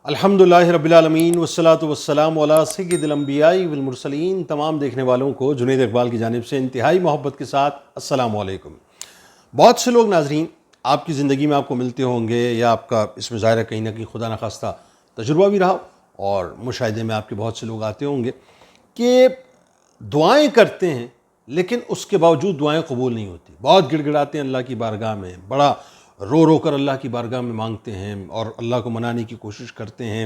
الحمدللہ رب العالمین والصلاۃ والسلام علی سید الانبیاء والمرسلین۔ تمام دیکھنے والوں کو جنید اقبال کی جانب سے انتہائی محبت کے ساتھ السلام علیکم۔ بہت سے لوگ ناظرین آپ کی زندگی میں آپ کو ملتے ہوں گے، یا آپ کا اس میں ظاہر ہے کہیں نہ کہیں خدا نخواستہ تجربہ بھی رہا، اور مشاہدے میں آپ کے بہت سے لوگ آتے ہوں گے کہ دعائیں کرتے ہیں لیکن اس کے باوجود دعائیں قبول نہیں ہوتی۔ بہت گڑ گڑاتے ہیں اللہ کی بارگاہ میں، بڑا رو رو کر اللہ کی بارگاہ میں مانگتے ہیں اور اللہ کو منانے کی کوشش کرتے ہیں،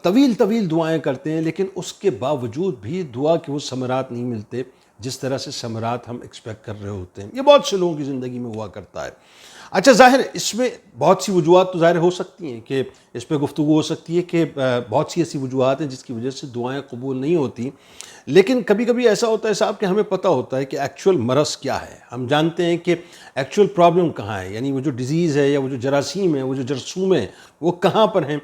طویل طویل دعائیں کرتے ہیں، لیکن اس کے باوجود بھی دعا کے وہ ثمرات نہیں ملتے جس طرح سے ثمرات ہم ایکسپیکٹ کر رہے ہوتے ہیں۔ یہ بہت سے لوگوں کی زندگی میں ہوا کرتا ہے۔ اچھا، ظاہر ہے اس میں بہت سی وجوہات تو ظاہر ہو سکتی ہیں کہ اس پہ گفتگو ہو سکتی ہے کہ بہت سی ایسی وجوہات ہیں جس کی وجہ سے دعائیں قبول نہیں ہوتی، لیکن کبھی کبھی ایسا ہوتا ہے صاحب کہ ہمیں پتہ ہوتا ہے کہ ایکچول مرض کیا ہے، ہم جانتے ہیں کہ ایکچول پرابلم کہاں ہے، یعنی وہ جو ڈیزیز ہے یا وہ جو جراثیم ہے، وہ جو جرثوم ہے، وہ کہاں پر ہیں۔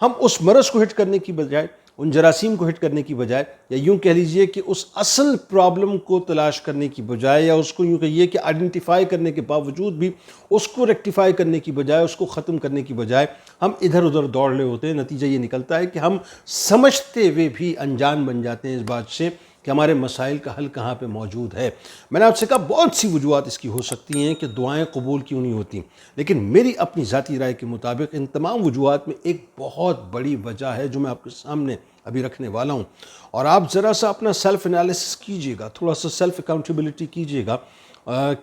ہم اس مرض کو ہٹ کرنے کی بجائے، ان جراثیم کو ہٹ کرنے کی بجائے، یا یوں کہہ لیجئے کہ اس اصل پرابلم کو تلاش کرنے کی بجائے، یا اس کو یوں کہیے کہ آئیڈینٹیفائی کرنے کے باوجود بھی اس کو ریکٹیفائی کرنے کی بجائے، اس کو ختم کرنے کی بجائے ہم ادھر ادھر دوڑ رہے ہوتے ہیں۔ نتیجہ یہ نکلتا ہے کہ ہم سمجھتے ہوئے بھی انجان بن جاتے ہیں اس بات سے کہ ہمارے مسائل کا حل کہاں پہ موجود ہے۔ میں نے آپ سے کہا بہت سی وجوہات اس کی ہو سکتی ہیں کہ دعائیں قبول کیوں نہیں ہوتی، لیکن میری اپنی ذاتی رائے کے مطابق ان تمام وجوہات میں ایک بہت بڑی وجہ ہے جو میں آپ کے سامنے ابھی رکھنے والا ہوں، اور آپ ذرا سا اپنا سیلف انالیسس کیجئے گا، تھوڑا سا سیلف اکاؤنٹیبلٹی کیجئے گا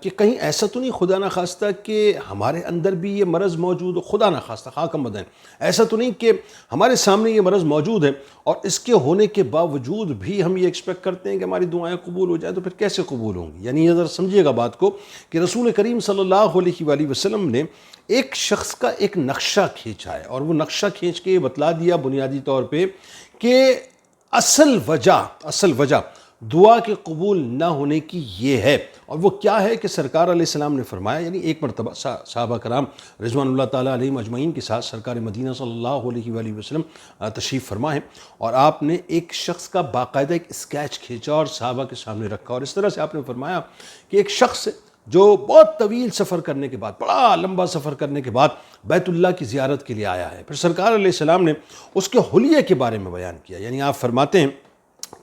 کہ کہیں ایسا تو نہیں خدا نخواستہ کہ ہمارے اندر بھی یہ مرض موجود ہو، خدا نخواستہ خاکم بدن، ایسا تو نہیں کہ ہمارے سامنے یہ مرض موجود ہے اور اس کے ہونے کے باوجود بھی ہم یہ ایکسپیکٹ کرتے ہیں کہ ہماری دعائیں قبول ہو جائیں، تو پھر کیسے قبول ہوں گی؟ یعنی یہ ذرا سمجھیے گا بات کو کہ رسول کریم صلی اللہ علیہ وآلہ وسلم نے ایک شخص کا ایک نقشہ کھینچا ہے، اور وہ نقشہ کھینچ کے یہ بتلا دیا بنیادی طور پہ کہ اصل وجہ دعا کے قبول نہ ہونے کی یہ ہے، اور وہ کیا ہے کہ سرکار علیہ السلام نے فرمایا، یعنی ایک مرتبہ صحابہ کرام رضوان اللہ تعالیٰ علیہم اجمعین کے ساتھ سرکار مدینہ صلی اللہ علیہ وآلہ وسلم تشریف فرما ہے، اور آپ نے ایک شخص کا باقاعدہ ایک اسکیچ کھینچا اور صحابہ کے سامنے رکھا، اور اس طرح سے آپ نے فرمایا کہ ایک شخص جو بہت طویل سفر کرنے کے بعد، بڑا لمبا سفر کرنے کے بعد بیت اللہ کی زیارت کے لیے آیا ہے۔ پھر سرکار علیہ السلام نے اس کے حلیے کے بارے میں بیان کیا، یعنی آپ فرماتے ہیں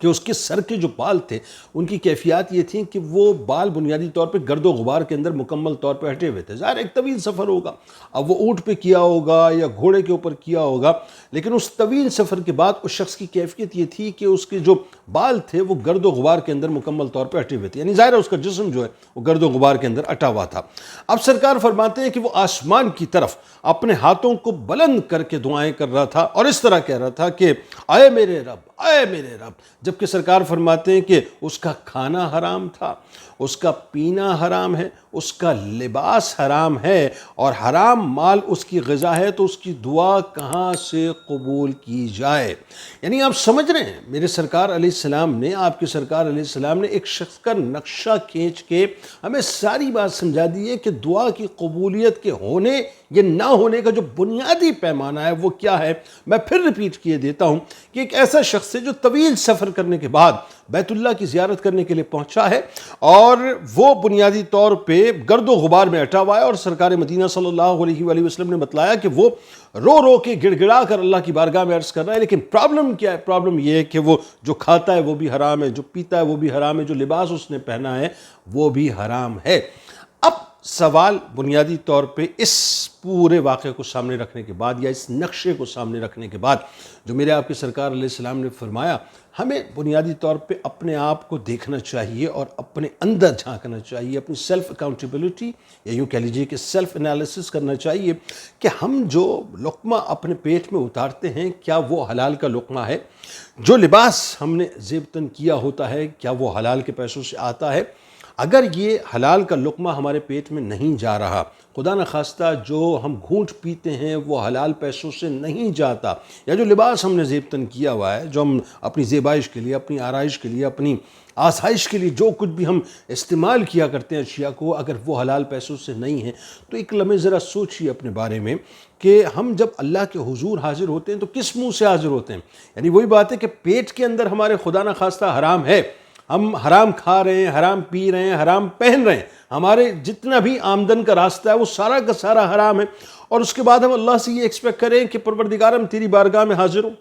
کہ اس کے سر کے جو بال تھے ان کی کیفیات یہ تھیں کہ وہ بال بنیادی طور پہ گرد و غبار کے اندر مکمل طور پہ ہٹے ہوئے تھے۔ ظاہر ایک طویل سفر ہوگا، اب وہ اونٹ پہ کیا ہوگا یا گھوڑے کے اوپر کیا ہوگا، لیکن اس طویل سفر کے بعد اس شخص کی کیفیت یہ تھی کہ اس کے جو بال تھے وہ گرد و غبار کے اندر مکمل طور پہ ہٹے ہوئے تھے، یعنی ظاہر ہے اس کا جسم جو ہے وہ گرد و غبار کے اندر اٹا ہوا تھا۔ اب سرکار فرماتے ہیں کہ وہ آسمان کی طرف اپنے ہاتھوں کو بلند کر کے دعائیں کر رہا تھا اور اس طرح کہہ رہا تھا کہ اے میرے رب، اے میرے رب، جبکہ سرکار فرماتے ہیں کہ اس کا کھانا حرام تھا، اس کا پینا حرام ہے، اس کا لباس حرام ہے، اور حرام مال اس کی غذا ہے، تو اس کی دعا کہاں سے قبول کی جائے؟ یعنی آپ سمجھ رہے ہیں میرے سرکار علیہ السلام نے، آپ کے سرکار علیہ السلام نے ایک شخص کا نقشہ کھینچ کے ہمیں ساری بات سمجھا دی ہے کہ دعا کی قبولیت کے ہونے یا نہ ہونے کا جو بنیادی پیمانہ ہے وہ کیا ہے۔ میں پھر ریپیٹ کیے دیتا ہوں کہ ایک ایسا شخص ہے جو طویل سفر کرنے کے بعد بیت اللہ کی زیارت کرنے کے لیے پہنچا ہے، اور وہ بنیادی طور پہ گرد و غبار میں اٹا ہوا ہے، اور سرکار مدینہ صلی اللہ علیہ وآلہ وسلم نے بتلایا کہ وہ رو رو کے گڑ گڑا کر اللہ کی بارگاہ میں عرض کر رہا ہے، لیکن پرابلم کیا ہے؟ پرابلم یہ ہے کہ وہ جو کھاتا ہے وہ بھی حرام ہے، جو پیتا ہے وہ بھی حرام ہے، جو لباس اس نے پہنا ہے وہ بھی حرام ہے۔ اب سوال بنیادی طور پہ اس پورے واقعے کو سامنے رکھنے کے بعد، یا اس نقشے کو سامنے رکھنے کے بعد جو میرے آپ کے سرکار علیہ السلام نے فرمایا، ہمیں بنیادی طور پہ اپنے آپ کو دیکھنا چاہیے اور اپنے اندر جھانکنا چاہیے، اپنی سیلف اکاؤنٹیبلٹی یا یوں کہہ لیجئے کہ سیلف انالیسس کرنا چاہیے کہ ہم جو لقمہ اپنے پیٹ میں اتارتے ہیں کیا وہ حلال کا لقمہ ہے؟ جو لباس ہم نے زیب تن کیا ہوتا ہے کیا وہ حلال کے پیسوں سے آتا ہے؟ اگر یہ حلال کا لقمہ ہمارے پیٹ میں نہیں جا رہا، خدا نخواستہ جو ہم گھونٹ پیتے ہیں وہ حلال پیسوں سے نہیں جاتا، یا جو لباس ہم نے زیب تن کیا ہوا ہے، جو ہم اپنی زیبائش کے لیے، اپنی آرائش کے لیے، اپنی آسائش کے لیے جو کچھ بھی ہم استعمال کیا کرتے ہیں اشیاء کو، اگر وہ حلال پیسوں سے نہیں ہیں، تو ایک لمحے ذرا سوچیے اپنے بارے میں کہ ہم جب اللہ کے حضور حاضر ہوتے ہیں تو کس منہ سے حاضر ہوتے ہیں؟ یعنی وہی بات ہے کہ پیٹ کے اندر ہمارے خدا نخواستہ حرام ہے، ہم حرام کھا رہے ہیں، حرام پی رہے ہیں، حرام پہن رہے ہیں، ہمارے جتنا بھی آمدن کا راستہ ہے وہ سارا کا سارا حرام ہے، اور اس کے بعد ہم اللہ سے یہ ایکسپیکٹ کریں کہ پروردگار ہم تیری بارگاہ میں حاضر ہوں،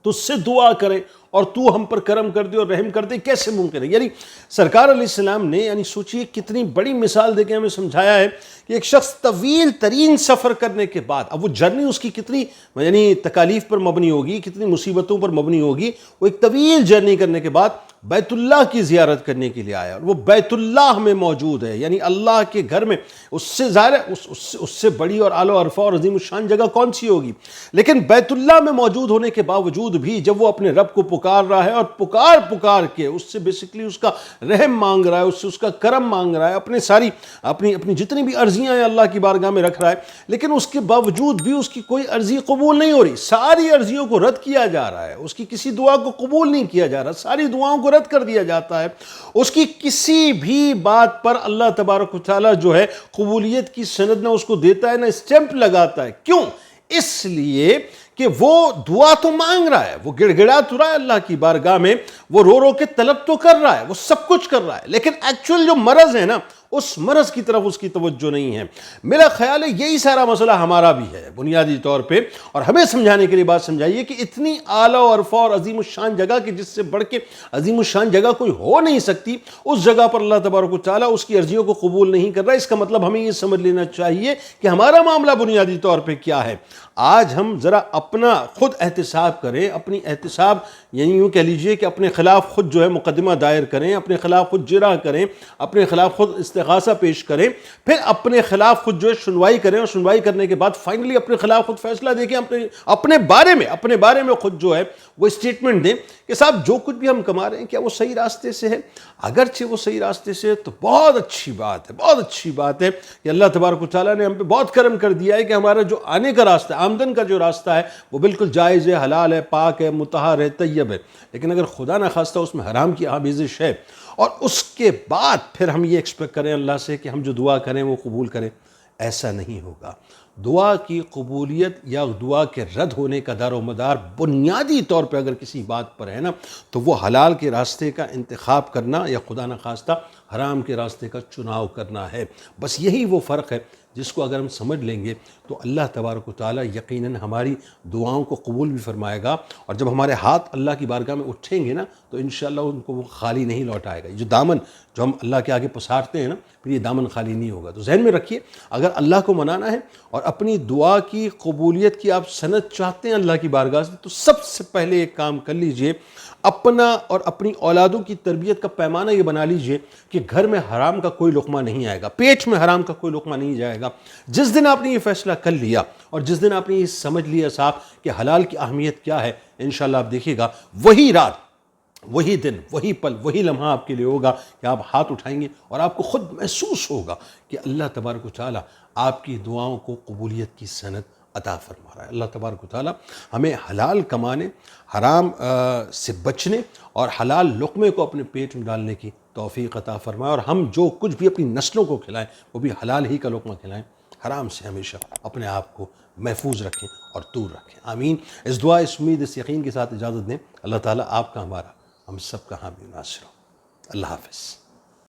تو اس سے دعا کریں اور تو ہم پر کرم کر دے اور رحم کر دے، کیسے ممکن ہے؟ یعنی سرکار علیہ السلام نے سوچئے کتنی بڑی مثال دے کے ہمیں سمجھایا ہے کہ ایک شخص طویل ترین سفر کرنے کے بعد، اب وہ جرنی اس کی کتنی تکالیف پر مبنی ہوگی، کتنی مصیبتوں پر مبنی ہوگی، وہ ایک طویل جرنی کرنے کے بعد بیت اللہ کی زیارت کرنے کے لیے آیا، اور وہ بیت اللہ میں موجود ہے، یعنی اللہ کے گھر میں، اس سے ظاہر ہے اس سے بڑی اور اعلیٰ و ارفع اور عظیم الشان جگہ کون سی ہوگی؟ لیکن بیت اللہ میں موجود ہونے کے باوجود بھی جب وہ اپنے رب کو پکار رہا ہے اور پکار کے اس سے بیسیکلی اس کا رحم مانگ رہا ہے، اس کا کرم مانگ رہا ہے، اپنی جتنی بھی عرضیاں ہیں اللہ کی بارگاہ میں رکھ رہا ہے، لیکن اس کے باوجود بھی اس کی کوئی عرضی قبول نہیں ہو رہی، ساری عرضیوں کو رد کیا جا رہا ہے، اس کی کسی دعا کو قبول نہیں کیا جا رہا، ساری دعاؤں کو رد کر دیا جاتا ہے، اس کی کسی بھی بات پر اللہ تبارک و تعالیٰ جو ہے قبولیت کی سند نہ اس کو دیتا ہے، نہ اسٹیمپ لگاتا ہے۔ کیوں؟ اس لیے کہ وہ دعا تو مانگ رہا ہے، وہ گڑ گڑا تو رہا ہے اللہ کی بارگاہ میں، وہ رو رو کے طلب تو کر رہا ہے، وہ سب کچھ کر رہا ہے، لیکن ایکچوئل جو مرض ہے نا، اس مرض کی طرف اس کی توجہ نہیں ہے۔ میرا خیال ہے یہی سارا مسئلہ ہمارا بھی ہے بنیادی طور پہ، اور ہمیں سمجھانے کے لیے بات سمجھائیے کہ اتنی اعلیٰ و ارفع اور عظیم الشان جگہ کہ جس سے بڑھ کے عظیم الشان جگہ کوئی ہو نہیں سکتی، اس جگہ پر اللہ تبارک و تعالیٰ اس کی عرضیوں کو قبول نہیں کر رہا۔ اس کا مطلب ہمیں یہ سمجھ لینا چاہیے کہ ہمارا معاملہ بنیادی طور پہ کیا ہے۔ آج ہم ذرا اپنا خود احتساب کریں، اپنی احتساب یعنی یوں کہہ لیجئے کہ اپنے خلاف خود جو ہے مقدمہ دائر کریں، اپنے خلاف خود جرح کریں، اپنے خلاف خود استغاثہ پیش کریں، پھر اپنے خلاف خود جو ہے سنوائی کریں، اور سنوائی کرنے کے بعد فائنلی اپنے خلاف خود فیصلہ دیں کہ اپنے بارے میں خود جو ہے وہ اسٹیٹمنٹ دیں کہ صاحب جو کچھ بھی ہم کما رہے ہیں کیا وہ صحیح راستے سے ہے؟ اگرچہ وہ صحیح راستے سے ہے تو بہت اچھی بات ہے کہ اللہ تبارک و تعالیٰ نے ہم پہ بہت کرم کر دیا ہے کہ ہمارا جو آنے کا راستہ ہے، آمدن کا جو راستہ ہے، وہ بالکل جائز ہے، حلال ہے، پاک ہے، مطہر ہے، طیب ہے۔ لیکن اگر خدا نخواستہ اس میں حرام کی آمیزش ہے، اور اس کے بعد پھر ہم یہ ایکسپیکٹ کریں اللہ سے کہ ہم جو دعا کریں وہ قبول کریں، ایسا نہیں ہوگا۔ دعا کی قبولیت یا دعا کے رد ہونے کا دار و مدار بنیادی طور پہ اگر کسی بات پر ہے نا، تو وہ حلال کے راستے کا انتخاب کرنا یا خدا نخواستہ حرام کے راستے کا چناؤ کرنا ہے۔ بس یہی وہ فرق ہے جس کو اگر ہم سمجھ لیں گے تو اللہ تبارک و تعالیٰ یقیناً ہماری دعاؤں کو قبول بھی فرمائے گا، اور جب ہمارے ہاتھ اللہ کی بارگاہ میں اٹھیں گے نا تو انشاءاللہ ان کو وہ خالی نہیں لوٹائے گا۔ یہ جو دامن جو ہم اللہ کے آگے پسارتے ہیں نا، پھر یہ دامن خالی نہیں ہوگا۔ تو ذہن میں رکھیے، اگر اللہ کو منانا ہے اور اپنی دعا کی قبولیت کی آپ سند چاہتے ہیں اللہ کی بارگاہ سے، تو سب سے پہلے ایک کام کر لیجئے، اپنا اور اپنی اولادوں کی تربیت کا پیمانہ یہ بنا لیجئے کہ گھر میں حرام کا کوئی لقمہ نہیں آئے گا، پیٹ میں حرام کا کوئی لقمہ نہیں جائے گا۔ جس دن آپ نے یہ فیصلہ کر لیا اور جس دن آپ نے یہ سمجھ لیا صاحب کہ حلال کی اہمیت کیا ہے، انشاءاللہ آپ دیکھیے گا وہی رات، وہی دن، وہی پل، وہی لمحہ آپ کے لیے ہوگا کہ آپ ہاتھ اٹھائیں گے اور آپ کو خود محسوس ہوگا کہ اللہ تبارک و تعالیٰ آپ کی دعاؤں کو قبولیت کی سند عطا فرما رہا ہے۔ اللہ تبارک و تعالیٰ ہمیں حلال کمانے، حرام سے بچنے اور حلال لقمے کو اپنے پیٹ میں ڈالنے کی توفیق عطا فرمائے، اور ہم جو کچھ بھی اپنی نسلوں کو کھلائیں وہ بھی حلال ہی کا لقمہ کھلائیں، حرام سے ہمیشہ اپنے آپ کو محفوظ رکھیں اور دور رکھیں۔ آمین۔ اس دعا، اس امید، اس یقین کے ساتھ اجازت دیں۔ اللہ تعالیٰ آپ کا، ہمارا، ہم سب کا حامی و ناصر ہو۔ اللہ حافظ۔